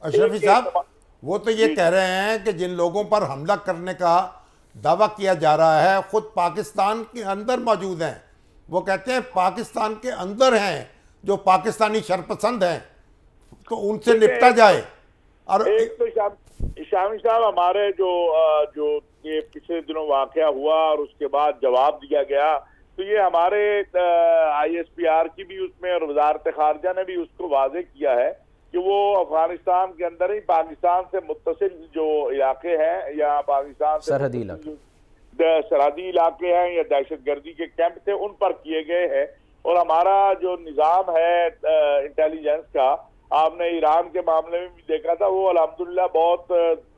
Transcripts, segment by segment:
अशरफी साहब, वो तो ये कह रहे हैं कि जिन लोगों पर हमला करने का दावा किया जा रहा है खुद पाकिस्तान के अंदर मौजूद हैं। वो कहते हैं पाकिस्तान के अंदर हैं जो पाकिस्तानी शरपसंद हैं, तो उनसे निपटा जाए। और एक तो शामी साहब, हमारे जो ये पिछले दिनों वाकया हुआ और उसके बाद जवाब दिया गया, तो ये हमारे ISPR की भी उसमें और वजारत खारजा ने भी उसको वाजे किया है कि वो अफगानिस्तान के अंदर ही पाकिस्तान से मुत्तसिल जो इलाके हैं या पाकिस्तान से सरहदी इलाके हैं या दहशतगर्दी के कैंप थे उन पर किए गए हैं। और हमारा जो निज़ाम है इंटेलिजेंस का, आपने ईरान के मामले में भी देखा था, वो अल्हम्दुलिल्लाह बहुत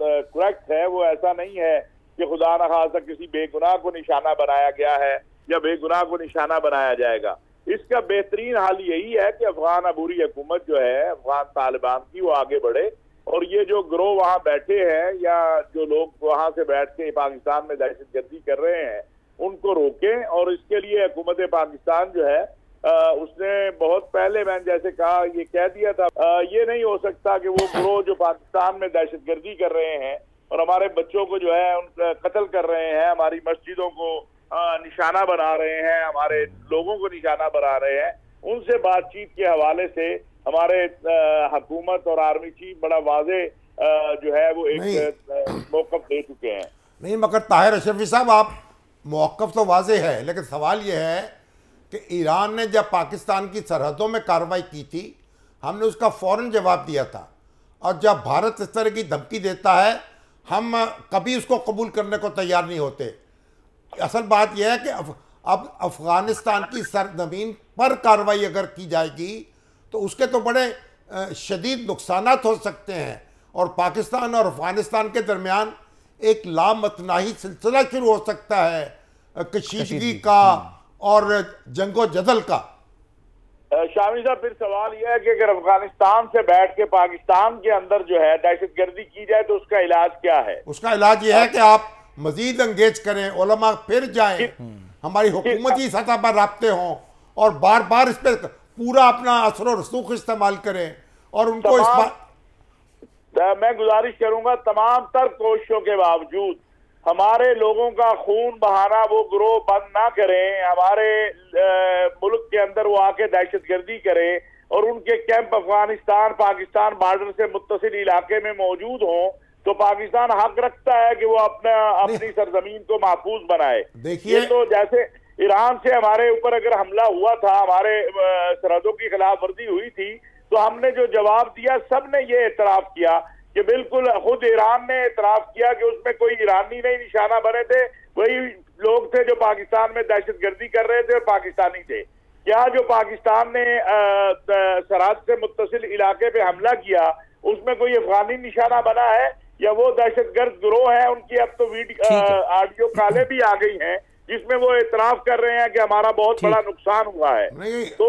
करेक्ट है। वो ऐसा नहीं है कि खुदा न खासा किसी बेगुनाह को निशाना बनाया गया है या बेगुनाह को निशाना बनाया जाएगा। इसका बेहतरीन हाल यही है कि अफगान अबूरी हुकूमत जो है अफगान तालिबान की, वो आगे बढ़े और ये जो गिरोह वहाँ बैठे हैं या जो लोग वहाँ से बैठ के पाकिस्तान में दहशतगर्दी कर रहे हैं उनको रोकें। और इसके लिए हुकूमत पाकिस्तान जो है उसने बहुत पहले, मैंने जैसे कहा, ये कह दिया था, ये नहीं हो सकता कि वो गिरोह जो पाकिस्तान में दहशतगर्दी कर रहे हैं और हमारे बच्चों को जो है उनका कत्ल कर रहे हैं, हमारी मस्जिदों को निशाना बना रहे हैं, हमारे लोगों को निशाना बना रहे हैं, उनसे बातचीत के हवाले से हमारे हुकूमत और आर्मी चीफ बड़ा वाजे जो है वो एक मौक़िफ़ दे चुके हैं। नहीं, मगर ताहिर अशरफी साहब, आप मौक़िफ़ तो वाजे है, लेकिन सवाल ये है कि ईरान ने जब पाकिस्तान की सरहदों में कार्रवाई की थी, हमने उसका फ़ौरन जवाब दिया था। और जब भारत इस तरह की धमकी देता है, हम कभी उसको कबूल करने को तैयार नहीं होते। असल बात यह है कि अब अफ़गानिस्तान की सरजमीन पर कार्रवाई अगर की जाएगी तो उसके तो बड़े शदीद नुकसानात हो सकते हैं और पाकिस्तान और अफ़गानिस्तान के दरमियान एक लामतनाही सिलसिला शुरू हो सकता है, कशीदगी का और जंगो जदल का। शामी साहब, फिर सवाल यह है कि अगर अफगानिस्तान से बैठ के पाकिस्तान के अंदर जो है दहशतगर्दी की जाए तो उसका इलाज क्या है? उसका इलाज यह है कि आप मजीद एंगेज करें, उलमा फिर जाएं, हमारी हुकूमती सतह पर राब्ते हों और बार बार इस पर पूरा अपना असर और रसूख इस्तेमाल करें और उनको इस बात। मैं गुजारिश करूंगा, तमाम तर कोशिशों के बावजूद हमारे लोगों का खून बहाना वो गिरोह बंद ना करें, हमारे मुल्क के अंदर वो आके दहशतगर्दी करें और उनके कैंप अफगानिस्तान पाकिस्तान बॉर्डर से मुत्तसिल इलाके में मौजूद हों, तो पाकिस्तान हक रखता है कि वो अपनी सरजमीन को महफूज बनाए। देखिए, तो जैसे ईरान से हमारे ऊपर अगर हमला हुआ था, हमारे सरहदों की खिलाफ वर्जी हुई थी, तो हमने जो जवाब दिया सबने ये एतराफ किया कि बिल्कुल, खुद ईरान ने एतराफ किया कि उसमें कोई ईरानी नहीं निशाना बने थे, वही लोग थे जो पाकिस्तान में दहशतगर्दी कर रहे थे और पाकिस्तानी थे। क्या जो पाकिस्तान ने सरहद से मुत्तसिल इलाके पे हमला किया उसमें कोई अफगानी निशाना बना है या वो दहशतगर्द गिरोह है? उनकी अब तो ऑडियो कॉलें भी आ गई हैं जिसमें वो एतराफ कर रहे हैं कि हमारा बहुत बड़ा नुकसान हुआ है। तो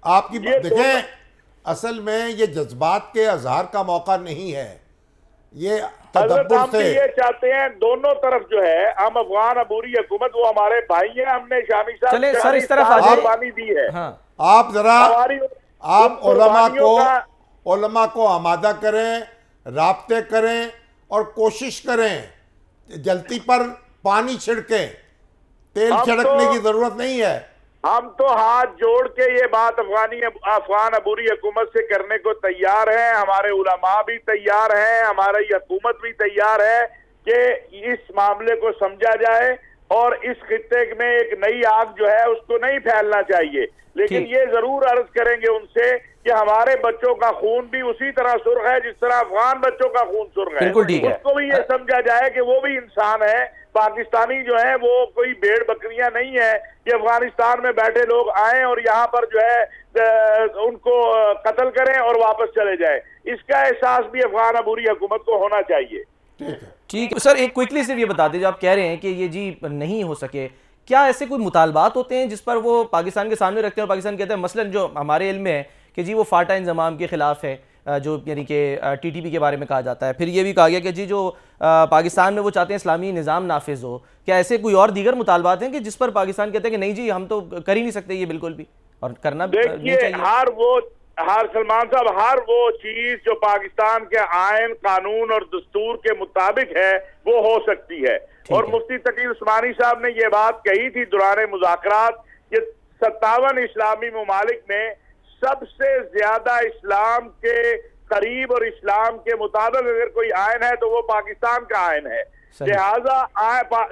आपकी देखें, असल में ये जज्बात के अजहार का मौका नहीं है, ये हम ये चाहते हैं दोनों तरफ जो है, हम अफगान अबूरी हुकूमत, वो हमारे भाई हैं, हमने शामी साहब चले सर इस तरफ आ कुर्बानी दी है। हाँ। आप जरा आप उलमा को आमादा करें, राब्ते करें और कोशिश करें जलती पर पानी छिड़के, तेल छिड़कने की जरूरत नहीं है। हम तो हाथ जोड़ के ये बात अफगान अबूरी हुकूमत से करने को तैयार हैं, हमारे उलमा भी तैयार हैं, हमारी हुकूमत भी तैयार है कि इस मामले को समझा जाए और इस खित्ते में एक नई आग जो है उसको नहीं फैलना चाहिए। लेकिन ये जरूर अर्ज करेंगे उनसे कि हमारे बच्चों का खून भी उसी तरह सुर्ख है जिस तरह अफगान बच्चों का खून सुर्ख है। उसको भी ये समझा जाए कि वो भी इंसान है, पाकिस्तानी जो है वो कोई भेड़ बकरियां नहीं है कि अफगानिस्तान में बैठे लोग आए और यहाँ पर जो है उनको कत्ल करें और वापस चले जाए। इसका एहसास भी अफगान अबूरी हुकूमत को होना चाहिए। ठीक है सर, एक क्विकली सिर्फ ये बता दीजिए, आप कह रहे हैं कि ये जी नहीं हो सके, क्या ऐसे कोई मुतालबात होते हैं जिस पर वो पाकिस्तान के सामने रखते हैं और पाकिस्तान कहते हैं, मसलन जो हमारे इल्म में है कि जी वो फाटा इंजमाम के खिलाफ है, जो यानी कि TTP के बारे में कहा जाता है, फिर ये भी कहा गया कि जी जो पाकिस्तान में वो चाहते हैं इस्लामी निज़ाम नाफिज हो, क्या ऐसे कोई और दीगर मुतालबात हैं कि जिस पर पाकिस्तान कहते हैं कि नहीं जी हम तो कर ही नहीं सकते ये बिल्कुल भी, और करना देखिए हर सलमान साहब, हर वो चीज जो पाकिस्तान के आयन, कानून और दस्तूर के मुताबिक है वो हो सकती है। और मुफ्ती तकी उस्मानी साहब ने ये बात कही थी दौरान मुज़ाकरात कि 57 इस्लामी ममालिक में सबसे ज्यादा इस्लाम के करीब और इस्लाम के मुताबिक अगर कोई आयन है तो वो पाकिस्तान का आयन है। लिहाजा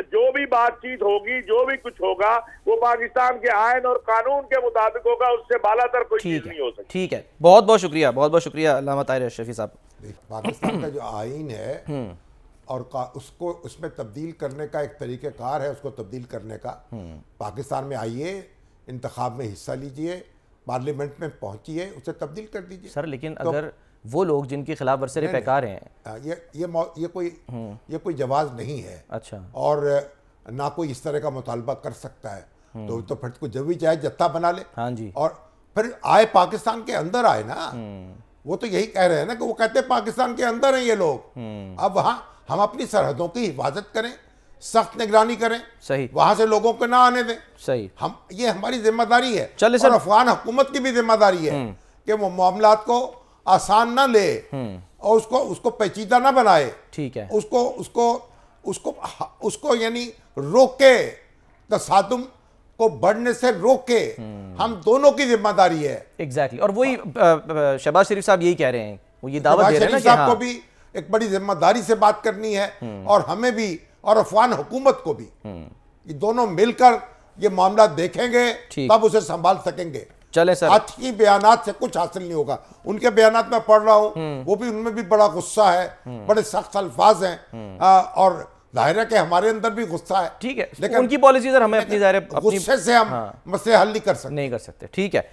जो भी बातचीत होगी, जो भी कुछ होगा, वो पाकिस्तान के आयन और कानून के मुताबिक होगा, उससे बालातर कोई चीज नहीं हो सकती। ठीक है, बहुत बहुत शुक्रिया, बहुत बहुत शुक्रिया अल्लामा ताहिर अशरफी साहब। पाकिस्तान का जो आइन है और उसको उसमें तब्दील करने का एक तरीक़ेकार है, उसको तब्दील करने का। पाकिस्तान में आइए, इंतखाब में हिस्सा लीजिए, पार्लियामेंट में पहुंचिए, उसे तब्दील कर दीजिए। सर लेकिन तो, अगर वो लोग जिनके खिलाफ बरसरे पैकार हैं, ये कोई जवाब नहीं है। अच्छा, और ना कोई इस तरह का मुतालबा कर सकता है। तो फिर को जब भी चाहे जत्था बना ले। हाँ जी, और फिर आए पाकिस्तान के अंदर आए ना, वो तो यही कह रहे हैं ना कि वो कहते हैं पाकिस्तान के अंदर हैं ये लोग। अब वहाँ हम अपनी सरहदों की हिफाजत करें, सख्त निगरानी करें, सही, वहां से लोगों को ना आने दें, सही। ये हमारी जिम्मेदारी है। चले और अफगान हुकूमत की भी जिम्मेदारी है कि वो मामलात को आसान ना ले और उसको पेचीदा ना बनाए। ठीक है, उसको यानी रोके, तसादुम को बढ़ने से रोके। हम दोनों की जिम्मेदारी है। एग्जैक्टली। और वही शहबाज शरीफ साहब यही कह रहे हैं, वो ये दावत दे रहे हैं ना कि साहब को भी एक बड़ी जिम्मेदारी से बात करनी है, और हमें भी और अफगान हुकूमत को भी। ये दोनों मिलकर ये मामला देखेंगे, तब उसे संभाल सकेंगे। चले सर, आज की बयानात से कुछ हासिल नहीं होगा। उनके बयानात में पढ़ रहा हूँ, वो भी, उनमें भी बड़ा गुस्सा है, बड़े सख्त अल्फाज हैं, और जाहिर है कि हमारे अंदर भी गुस्सा है। ठीक है, लेकिन उनकी पॉलिसी सर हमें अपनी गुस्से से हम मसले हल नहीं कर सकते। ठीक है।